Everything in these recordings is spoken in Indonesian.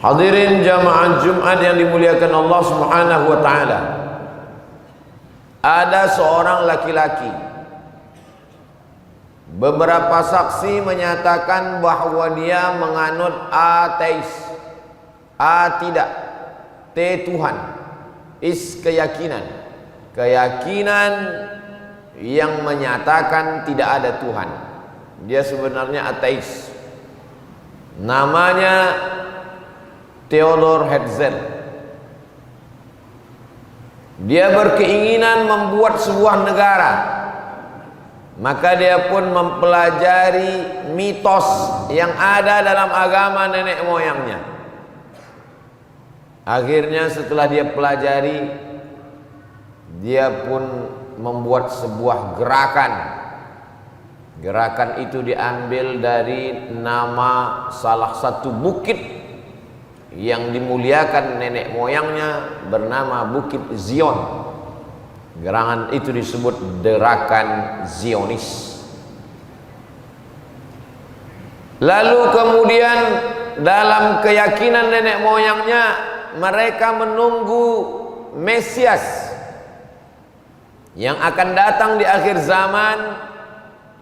Hadirin jamaah Jumat yang dimuliakan Allah Subhanahu wa taala. Ada seorang laki-laki. Beberapa saksi menyatakan bahwa dia menganut ateis. A tidak, T Tuhan, is keyakinan. Keyakinan yang menyatakan tidak ada Tuhan. Dia sebenarnya ateis. Namanya Theodor Herzl. Dia berkeinginan membuat sebuah negara. Maka dia pun mempelajari mitos yang ada dalam agama nenek moyangnya. Akhirnya setelah dia pelajari, dia pun membuat sebuah gerakan. Gerakan itu diambil dari nama salah satu bukit yang dimuliakan nenek moyangnya, bernama Bukit Zion. Gerakan itu disebut gerakan Zionis. Lalu kemudian dalam keyakinan nenek moyangnya, mereka menunggu Mesias yang akan datang di akhir zaman,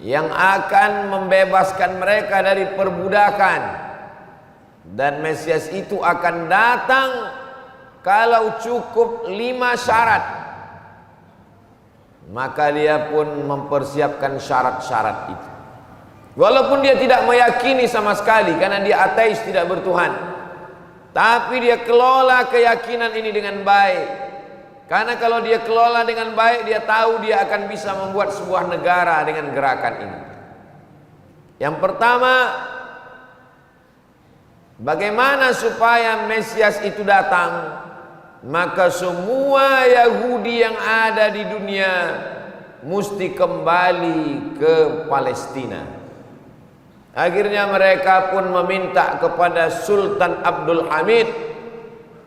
yang akan membebaskan mereka dari perbudakan. Dan Mesias itu akan datang kalau cukup 5 syarat. Maka dia pun mempersiapkan syarat-syarat itu. Walaupun dia tidak meyakini sama sekali, karena dia ateis, tidak bertuhan. Tapi dia kelola keyakinan ini dengan baik. Karena kalau dia kelola dengan baik, dia tahu dia akan bisa membuat sebuah negara dengan gerakan ini. Yang pertama, bagaimana supaya Mesias itu datang? Maka semua Yahudi yang ada di dunia mesti kembali ke Palestina. Akhirnya mereka pun meminta kepada Sultan Abdul Hamid,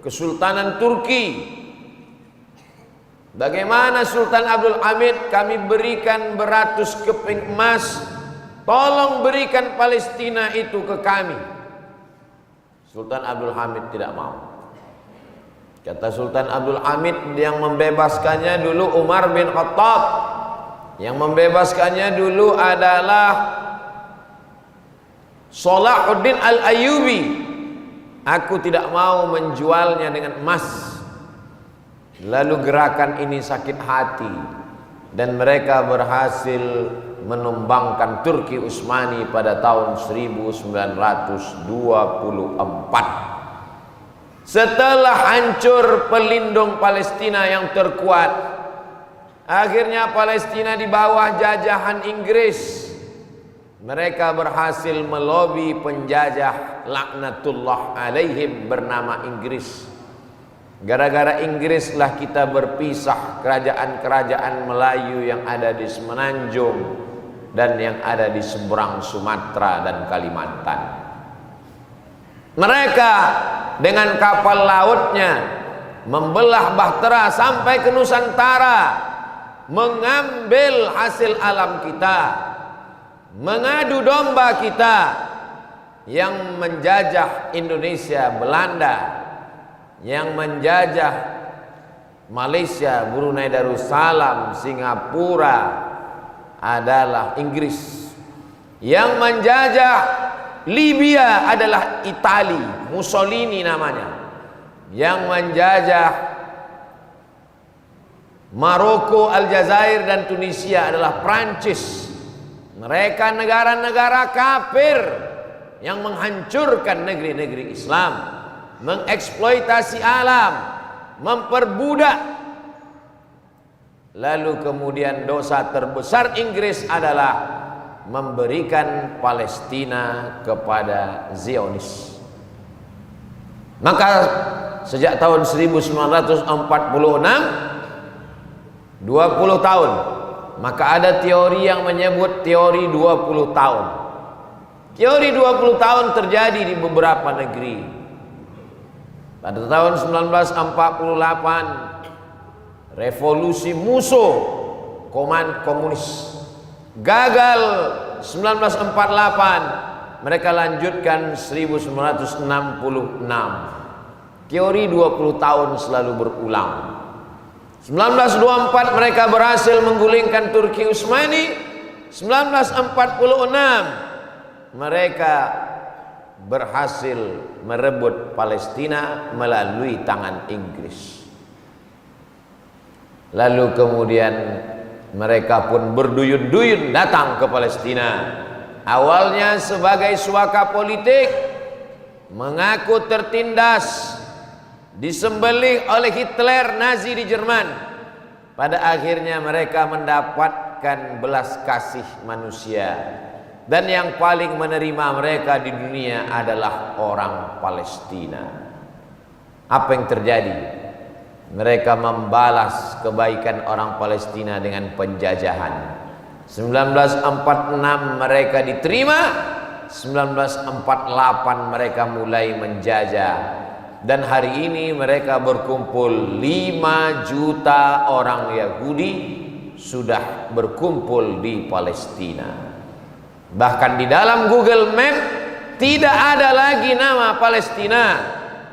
Kesultanan Turki. Bagaimana Sultan Abdul Hamid? Kami berikan beratus keping emas, tolong berikan Palestina itu ke kami. Sultan Abdul Hamid tidak mau. Kata Sultan Abdul Hamid, yang membebaskannya dulu Umar bin Khattab. Yang membebaskannya dulu adalah Salahuddin Al-Ayyubi. Aku tidak mau menjualnya dengan emas. Lalu gerakan ini sakit hati, dan mereka berhasil menumbangkan Turki Utsmani pada tahun 1924. Setelah hancur pelindung Palestina yang terkuat, akhirnya Palestina di bawah jajahan Inggris. Mereka berhasil melobi penjajah laknatullah alaihim bernama Inggris. Gara-gara Inggris lah kita berpisah kerajaan-kerajaan Melayu yang ada di Semenanjung dan yang ada di seberang Sumatera dan Kalimantan. Mereka dengan kapal lautnya membelah bahtera sampai ke Nusantara, mengambil hasil alam kita, mengadu domba kita. Yang menjajah Indonesia Belanda, yang menjajah Malaysia, Brunei Darussalam, Singapura adalah Inggris. Yang menjajah Libya adalah Itali, Mussolini namanya. Yang menjajah Maroko, Aljazair dan Tunisia adalah Prancis. Mereka negara-negara kafir yang menghancurkan negeri-negeri Islam, mengeksploitasi alam, memperbudak. Lalu kemudian dosa terbesar Inggris adalah memberikan Palestina kepada Zionis. Maka sejak tahun 1946, 20 tahun, maka ada teori yang menyebut teori 20 tahun. Teori 20 tahun terjadi di beberapa negeri. Pada tahun 1948, revolusi musuh komunis gagal. 1948 mereka lanjutkan 1966. Teori 20 tahun selalu berulang. 1924 mereka berhasil menggulingkan Turki Utsmani. 1946 mereka berhasil merebut Palestina melalui tangan Inggris. Lalu kemudian mereka pun berduyun-duyun datang ke Palestina. Awalnya sebagai suaka politik, mengaku tertindas, disembelih oleh Hitler Nazi di Jerman. Pada akhirnya mereka mendapatkan belas kasih manusia, dan yang paling menerima mereka di dunia adalah orang Palestina. Apa yang terjadi? Mereka membalas kebaikan orang Palestina dengan penjajahan. 1946 mereka diterima, 1948 mereka mulai menjajah, dan hari ini mereka berkumpul 5 juta orang Yahudi sudah berkumpul di Palestina. Bahkan di dalam Google Map tidak ada lagi nama Palestina,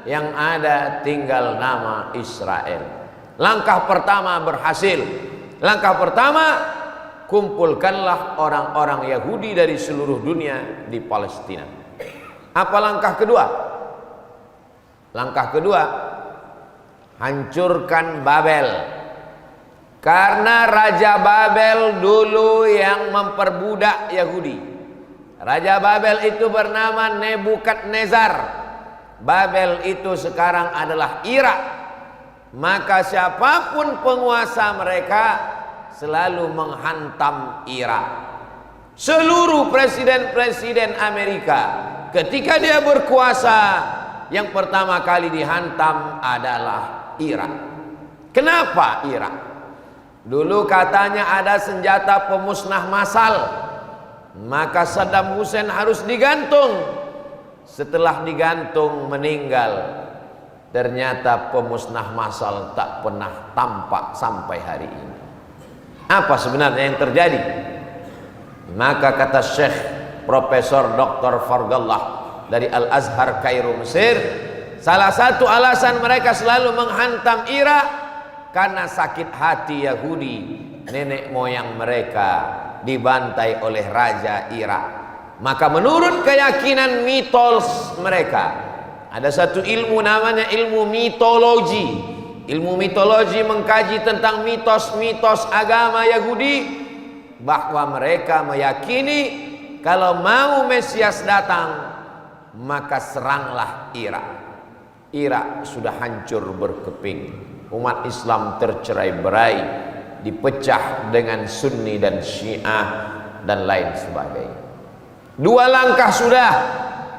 yang ada tinggal nama Israel. Langkah pertama berhasil. Langkah pertama, kumpulkanlah orang-orang Yahudi dari seluruh dunia di Palestina. Apa langkah kedua? Langkah kedua, hancurkan Babel. Karena Raja Babel dulu yang memperbudak Yahudi. Raja Babel itu bernama Nebukadnezar. Babel itu sekarang adalah Irak. Maka siapapun penguasa mereka selalu menghantam Irak. Seluruh presiden-presiden Amerika ketika dia berkuasa, yang pertama kali dihantam adalah Irak. Kenapa Irak? Dulu katanya ada senjata pemusnah massal, maka Saddam Hussein harus digantung. Setelah digantung meninggal. Ternyata pemusnah massal tak pernah tampak sampai hari ini. Apa sebenarnya yang terjadi? Maka kata Syekh Profesor Dr. Fargallah dari Al-Azhar Kairo Mesir, salah satu alasan mereka selalu menghantam Irak karena sakit hati Yahudi. Nenek moyang mereka dibantai oleh Raja Irak. Maka menurut keyakinan mitos mereka, ada satu ilmu namanya ilmu mitologi. Ilmu mitologi mengkaji tentang mitos-mitos agama Yahudi, bahwa mereka meyakini kalau mau Mesias datang, maka seranglah Irak. Irak sudah hancur berkeping. Umat Islam tercerai-berai, dipecah dengan Sunni dan Syiah dan lain sebagainya. 2 langkah sudah.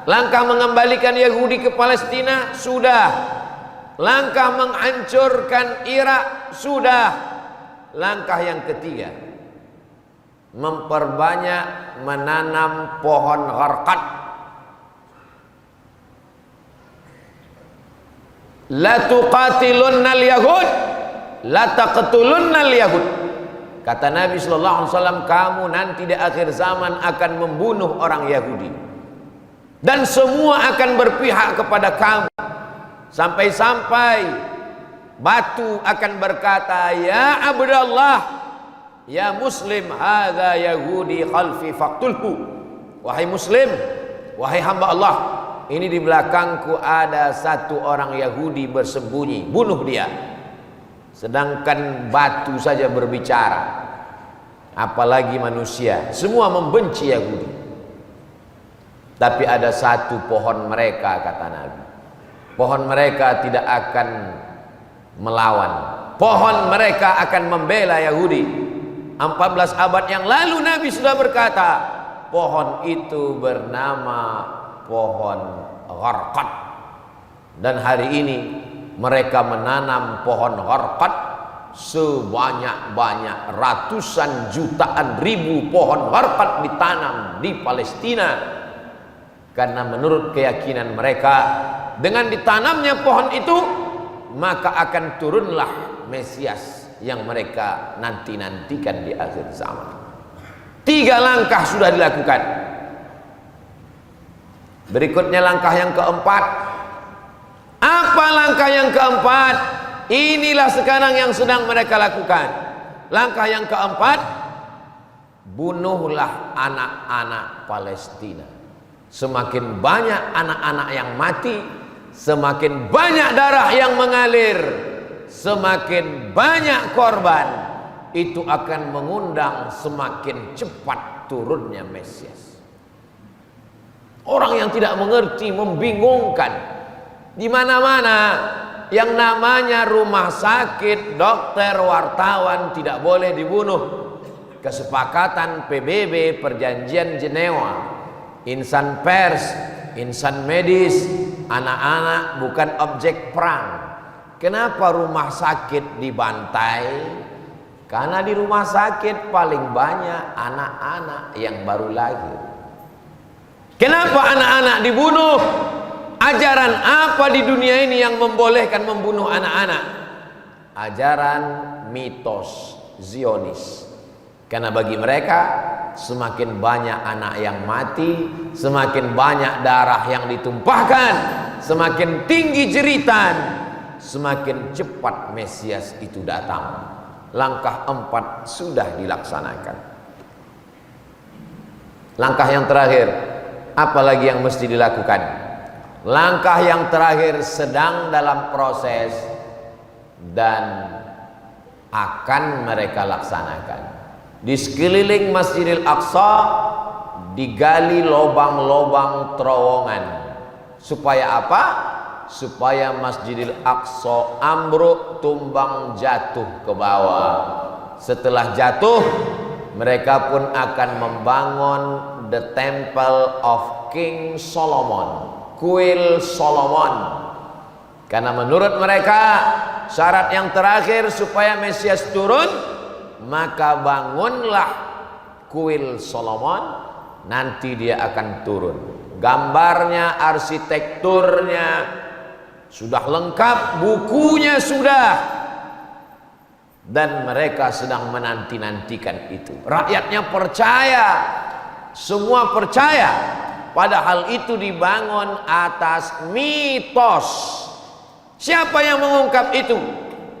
Langkah mengembalikan Yahudi ke Palestina sudah. Langkah menghancurkan Irak sudah. Langkah yang ketiga, memperbanyak menanam pohon gharqad. La tuqatilunnal yahud, la taqtulunnal yahud. Kata Nabi sallallahu alaihi wasallam, kamu nanti di akhir zaman akan membunuh orang Yahudi. Dan semua akan berpihak kepada kamu. Sampai-sampai batu akan berkata, ya Abdullah, ya Muslim, hadza Yahudi khalfi faqtulhu. Wahai Muslim, wahai hamba Allah, ini di belakangku ada satu orang Yahudi bersembunyi, bunuh dia. Sedangkan batu saja berbicara, apalagi manusia. Semua membenci Yahudi. Tapi ada satu pohon mereka, kata Nabi, pohon mereka tidak akan melawan. Pohon mereka akan membela Yahudi. 14 abad yang lalu Nabi sudah berkata, pohon itu bernama pohon gharqad. Dan hari ini mereka menanam pohon gharqad sebanyak-banyak, ratusan jutaan ribu pohon gharqad ditanam di Palestina. Karena menurut keyakinan mereka, dengan ditanamnya pohon itu, maka akan turunlah Mesias yang mereka nanti-nantikan di akhir zaman. 3 langkah sudah dilakukan. Berikutnya langkah yang keempat. Apa langkah yang keempat? Inilah sekarang yang sedang mereka lakukan. Langkah yang keempat, bunuhlah anak-anak Palestina. Semakin banyak anak-anak yang mati, semakin banyak darah yang mengalir, semakin banyak korban, itu akan mengundang semakin cepat turunnya Mesias. Orang yang tidak mengerti membingungkan. Di mana-mana yang namanya rumah sakit, dokter, wartawan tidak boleh dibunuh. Kesepakatan PBB, perjanjian Jenewa, insan pers, insan medis, anak-anak bukan objek perang. Kenapa rumah sakit dibantai? Karena di rumah sakit paling banyak anak-anak yang baru lahir. Kenapa anak-anak dibunuh? Ajaran apa di dunia ini yang membolehkan membunuh anak-anak? Ajaran mitos Zionis. Karena bagi mereka semakin banyak anak yang mati, semakin banyak darah yang ditumpahkan, semakin tinggi jeritan, semakin cepat Mesias itu datang. Langkah 4 sudah dilaksanakan. Langkah yang terakhir, apa lagi yang mesti dilakukan? Langkah yang terakhir sedang dalam proses dan akan mereka laksanakan. Di sekeliling Masjidil Aqsa digali lobang-lobang terowongan. Supaya apa? Supaya Masjidil Aqsa ambruk, tumbang, jatuh ke bawah. Setelah jatuh, mereka pun akan membangun the Temple of King Solomon, kuil Solomon. Karena menurut mereka syarat yang terakhir supaya Mesias turun, maka bangunlah kuil Solomon, nanti dia akan turun. Gambarnya, arsitekturnya sudah lengkap, bukunya sudah, dan mereka sedang menanti-nantikan itu. Rakyatnya percaya, semua percaya, padahal itu dibangun atas mitos. Siapa yang mengungkap itu?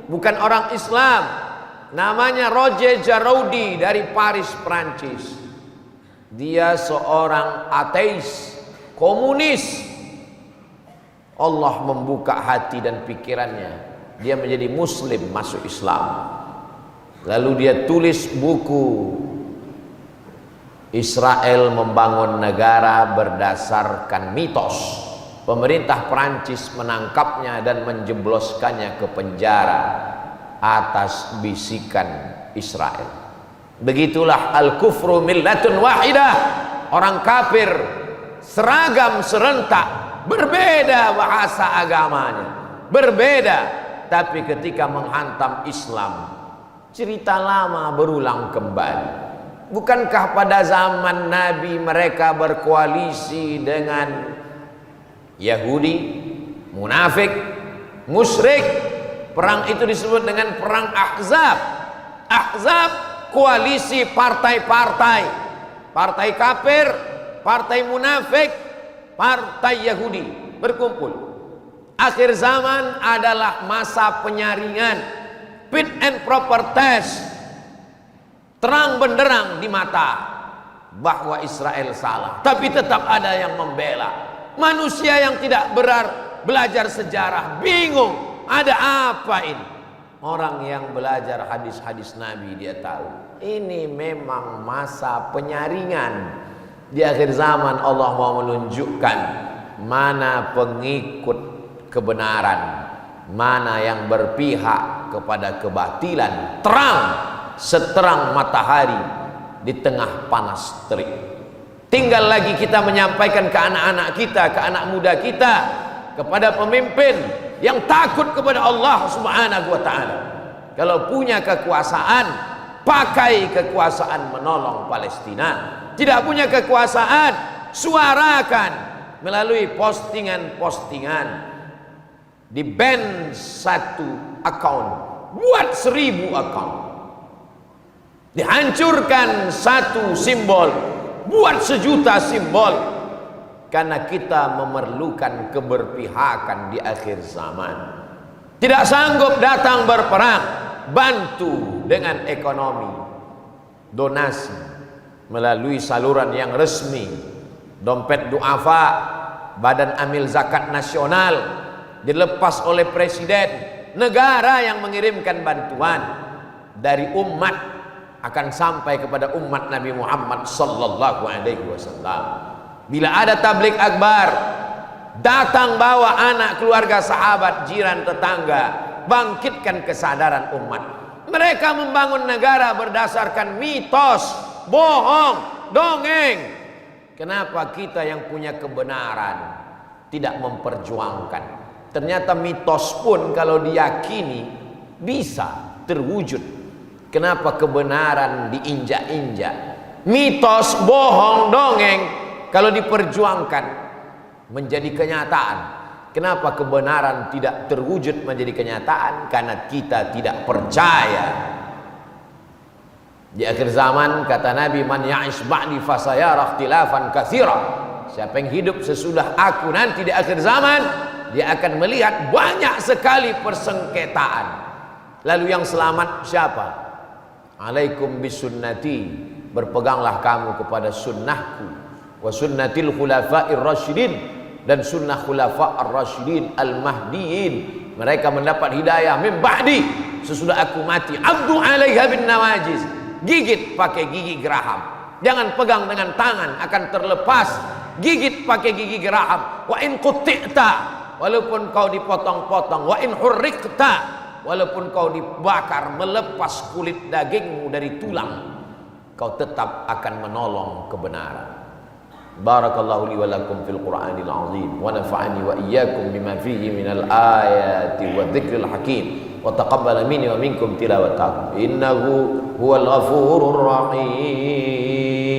Bukan orang Islam. Namanya Roger Jaroudi dari Paris, Prancis. Dia seorang ateis, komunis. Allah membuka hati dan pikirannya. Dia menjadi muslim, masuk Islam. Lalu dia tulis buku Israel membangun negara berdasarkan mitos. Pemerintah Prancis menangkapnya dan menjebloskannya ke penjara atas bisikan Israel. Begitulah al-kufru millatun wahidah. Orang kafir seragam serentak, berbeda bahasa agamanya, berbeda, tapi ketika menghantam Islam, cerita lama berulang kembali. Bukankah pada zaman Nabi mereka berkoalisi dengan Yahudi, munafik, musyrik? Perang itu disebut dengan perang Ahzab. Ahzab, koalisi partai-partai, partai kafir, partai munafik, partai Yahudi berkumpul. Akhir zaman adalah masa penyaringan, fit and proper test, terang benderang di mata bahwa Israel salah, tapi tetap ada yang membela. Manusia yang tidak belajar sejarah bingung, ada apa ini? Orang yang belajar hadis-hadis Nabi dia tahu ini memang masa penyaringan. Di akhir zaman Allah mau menunjukkan mana pengikut kebenaran, mana yang berpihak kepada kebatilan, terang seterang matahari di tengah panas terik. Tinggal lagi kita menyampaikan ke anak-anak kita, ke anak muda kita, kepada pemimpin yang takut kepada Allah Subhanahu wa ta'ala. Kalau punya kekuasaan, pakai kekuasaan menolong Palestina. Tidak punya kekuasaan, suarakan melalui postingan-postingan. Di ban 1 account, buat 1000 account. Dihancurkan 1 simbol, buat 1 juta simbol. karena kita memerlukan keberpihakan di akhir zaman. Tidak sanggup datang berperang, bantu dengan ekonomi, donasi melalui saluran yang resmi, dompet duafa, badan amil zakat nasional, dilepas oleh presiden. Negara yang mengirimkan bantuan dari umat akan sampai kepada umat Nabi Muhammad sallallahu alaihi wasallam. Bila ada tablik akbar, datang bawa anak, keluarga, sahabat, jiran, tetangga, bangkitkan kesadaran umat. Mereka membangun negara berdasarkan mitos, bohong, dongeng. Kenapa kita yang punya kebenaran tidak memperjuangkan? Ternyata mitos pun kalau diyakini bisa terwujud. Kenapa kebenaran diinjak-injak? Mitos, bohong, dongeng kalau diperjuangkan menjadi kenyataan. Kenapa kebenaran tidak terwujud menjadi kenyataan? Karena kita tidak percaya. Di akhir zaman kata Nabi, man ya'ish ba'di fasayara ikhtilafan katsira. Siapa yang hidup sesudah aku nanti di akhir zaman, dia akan melihat banyak sekali persengketaan. Lalu yang selamat siapa? Alaikum bisunnati, berpeganglah kamu kepada sunnahku, wa sunnatil khulafa'ir rasyidin, dan sunnah khulafa' ar-rasyidin al-mahdiin. Mereka mendapat hidayah min ba'di, sesudah aku mati. Abdu 'alaiha bin nawajiz, gigit pakai gigi geraham. Jangan pegang dengan tangan, akan terlepas. Gigit pakai gigi geraham. Wa in qutti'ta, walaupun kau dipotong-potong. Wa in hurriqta, walaupun kau dibakar, melepas kulit dagingmu dari tulang, kau tetap akan menolong kebenaran. Barakallahu li wa lakum fil Qur'anil azim, wa nafa'ani wa iyyakum bima fihi minal ayati wa dzikril hakim, wa taqabbala minni wa minkum tilawatahu innahu huwal ghafurur rahim.